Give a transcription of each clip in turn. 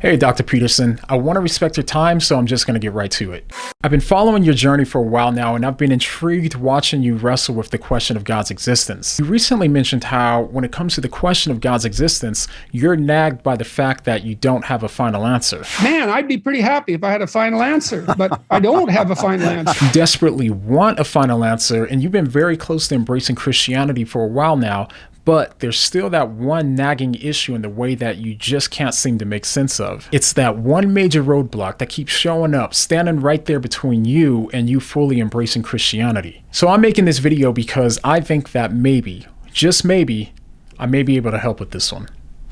Hey, Dr. Peterson, I want to respect your time, so I'm just going to get right to it. I've been following your journey for a while now, and I've been intrigued watching you wrestle with the question of God's existence. You recently mentioned how, when it comes to the question of God's existence, you're nagged by the fact that you don't have a final answer. Man, I'd be pretty happy if I had a final answer, but I don't have a final answer. You desperately want a final answer, and you've been very close to embracing Christianity for a while now, but there's still that one nagging issue in the way that you just can't seem to make sense of. It's that one major roadblock that keeps showing up, standing right there between you and you fully embracing Christianity. So I'm making this video because I think that maybe, just maybe, I may be able to help with this one.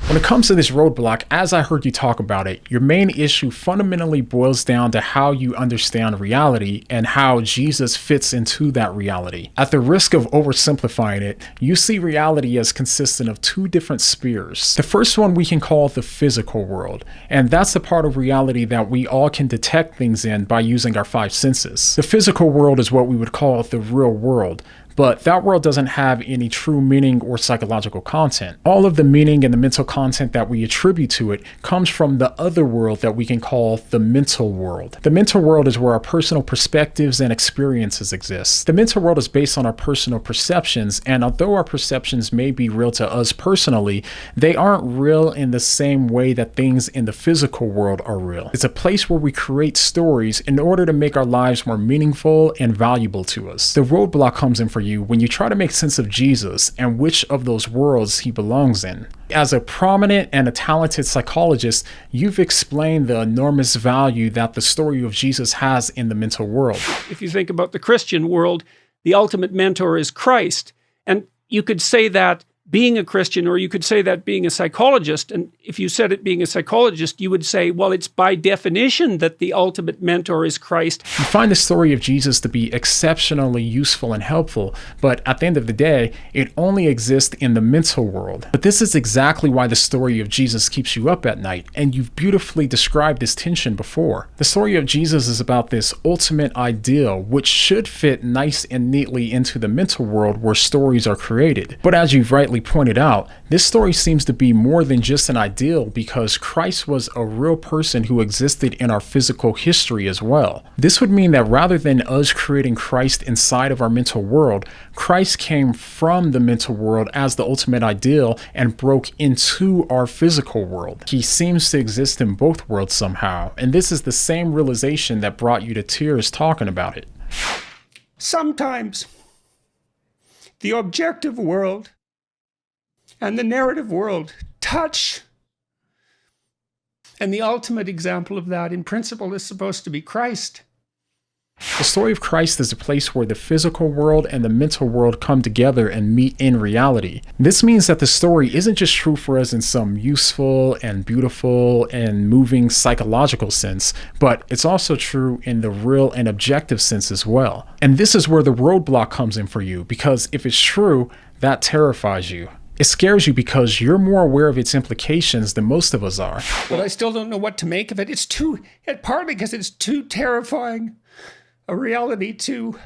When it comes to this roadblock, as I heard you talk about it, your main issue fundamentally boils down to how you understand reality and how Jesus fits into that reality. At the risk of oversimplifying it, you see reality as consistent of two different spheres. The first one we can call the physical world, and that's the part of reality that we all can detect things in by using our five senses. The physical world is what we would call the real world. But that world doesn't have any true meaning or psychological content. All of the meaning and the mental content that we attribute to it comes from the other world that we can call the mental world. The mental world is where our personal perspectives and experiences exist. The mental world is based on our personal perceptions, and although our perceptions may be real to us personally, they aren't real in the same way that things in the physical world are real. It's a place where we create stories in order to make our lives more meaningful and valuable to us. The roadblock comes in for you when you try to make sense of Jesus and which of those worlds he belongs in. As a prominent and a talented psychologist, you've explained the enormous value that the story of Jesus has in the mental world. If you think about the Christian world, the ultimate mentor is Christ. And you could say that being a Christian, or you could say that being a psychologist. And if you said it being a psychologist, you would say, well, it's by definition that the ultimate mentor is Christ. You find the story of Jesus to be exceptionally useful and helpful, but at the end of the day, it only exists in the mental world. But this is exactly why the story of Jesus keeps you up at night, and you've beautifully described this tension before. The story of Jesus is about this ultimate ideal, which should fit nice and neatly into the mental world where stories are created. But as you've rightly pointed out, this story seems to be more than just an ideal because Christ was a real person who existed in our physical history as well. This would mean that rather than us creating Christ inside of our mental world, Christ came from the mental world as the ultimate ideal and broke into our physical world. He seems to exist in both worlds somehow, and this is the same realization that brought you to tears talking about it. Sometimes the objective world and the narrative world touch. And the ultimate example of that, in principle, is supposed to be Christ. The story of Christ is a place where the physical world and the mental world come together and meet in reality. This means that the story isn't just true for us in some useful and beautiful and moving psychological sense, but it's also true in the real and objective sense as well. And this is where the roadblock comes in for you, because if it's true, that terrifies you. It scares you because you're more aware of its implications than most of us are. But I still don't know what to make of it. Partly because it's too terrifying a reality to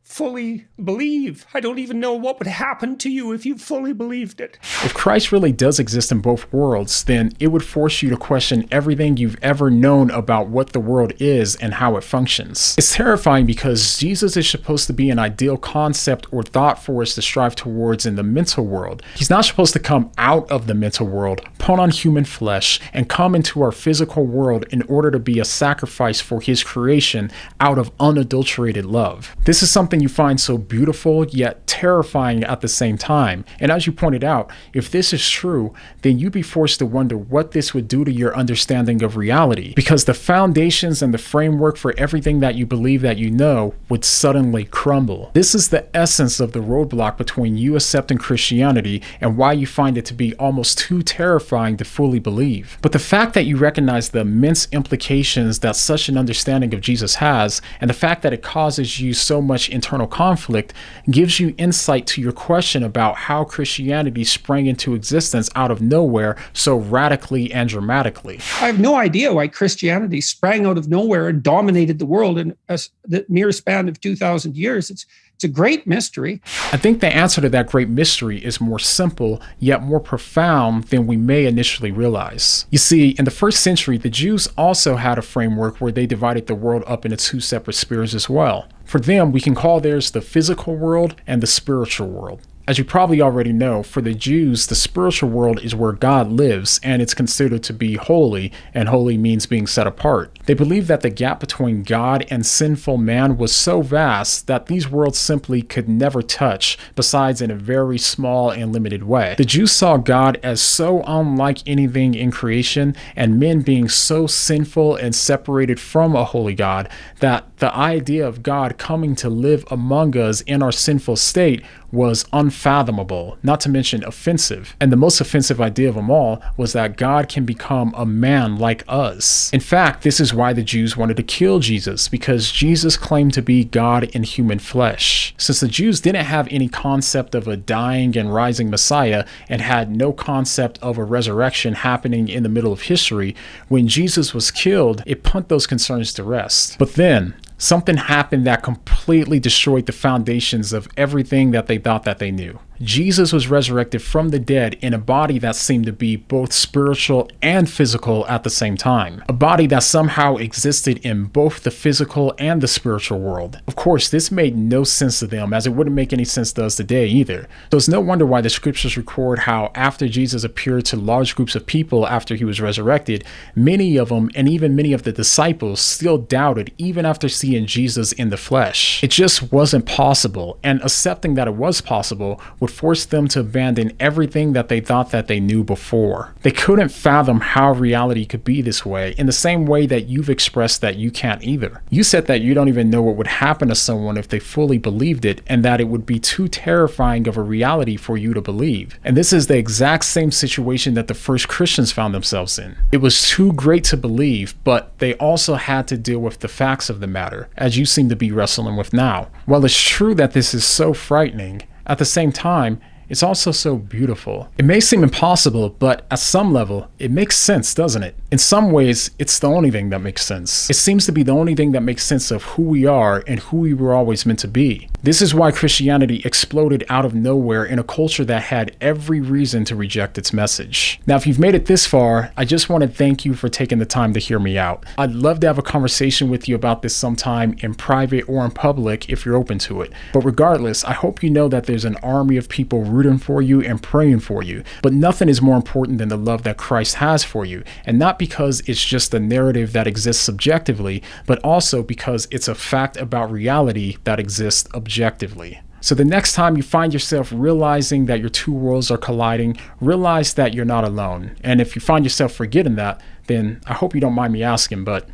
fully believe. I don't even know what would happen to you if you fully believed it. If Christ really does exist in both worlds, then it would force you to question everything you've ever known about what the world is and how it functions. It's terrifying because Jesus is supposed to be an ideal concept or thought for us to strive towards in the mental world. He's not supposed to come out of the mental world, put on human flesh, and come into our physical world in order to be a sacrifice for his creation out of unadulterated love. This is something you find so beautiful yet terrifying at the same time. And as you pointed out, if this is true, then you'd be forced to wonder what this would do to your understanding of reality, because the foundations and the framework for everything that you believe that you know would suddenly crumble. This is the essence of the roadblock between you accepting Christianity and why you find it to be almost too terrifying to fully believe. But the fact that you recognize the immense implications that such an understanding of Jesus has, and the fact that it causes you so much internal internal conflict gives you insight to your question about how Christianity sprang into existence out of nowhere so radically and dramatically. I have no idea why Christianity sprang out of nowhere and dominated the world in the mere span of 2,000 years. It's a great mystery. I think the answer to that great mystery is more simple, yet more profound than we may initially realize. You see, in the first century, the Jews also had a framework where they divided the world up into two separate spheres as well. For them, we can call theirs the physical world and the spiritual world. As you probably already know, for the Jews, the spiritual world is where God lives, and it's considered to be holy, and holy means being set apart. They believed that the gap between God and sinful man was so vast that these worlds simply could never touch, besides in a very small and limited way. The Jews saw God as so unlike anything in creation, and men being so sinful and separated from a holy God, that the idea of God coming to live among us in our sinful state was unfathomable, not to mention offensive. And the most offensive idea of them all was that God can become a man like us. In fact, this is why the Jews wanted to kill Jesus, because Jesus claimed to be God in human flesh. Since the Jews didn't have any concept of a dying and rising Messiah and had no concept of a resurrection happening in the middle of history, when Jesus was killed, it put those concerns to rest. But then, something happened that completely destroyed the foundations of everything that they thought that they knew. Jesus was resurrected from the dead in a body that seemed to be both spiritual and physical at the same time. A body that somehow existed in both the physical and the spiritual world. Of course, this made no sense to them, as it wouldn't make any sense to us today either. So it's no wonder why the scriptures record how after Jesus appeared to large groups of people after he was resurrected, many of them, and even many of the disciples, still doubted even after seeing Jesus in the flesh. It just wasn't possible, and accepting that it was possible would force them to abandon everything that they thought that they knew before. They couldn't fathom how reality could be this way, in the same way that you've expressed that you can't either. You said that you don't even know what would happen to someone if they fully believed it, and that it would be too terrifying of a reality for you to believe. And this is the exact same situation that the first Christians found themselves in. It was too great to believe, but they also had to deal with the facts of the matter, as you seem to be wrestling with now. While it's true that this is so frightening, at the same time, it's also so beautiful. It may seem impossible, but at some level, it makes sense, doesn't it? In some ways, it's the only thing that makes sense. It seems to be the only thing that makes sense of who we are and who we were always meant to be. This is why Christianity exploded out of nowhere in a culture that had every reason to reject its message. Now, if you've made it this far, I just want to thank you for taking the time to hear me out. I'd love to have a conversation with you about this sometime in private or in public if you're open to it. But regardless, I hope you know that there's an army of people rooting for you and praying for you. But nothing is more important than the love that Christ has for you. And not because it's just a narrative that exists subjectively, but also because it's a fact about reality that exists objectively. So the next time you find yourself realizing that your two worlds are colliding, realize that you're not alone. And if you find yourself forgetting that, then I hope you don't mind me asking, but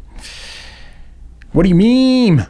what do you mean?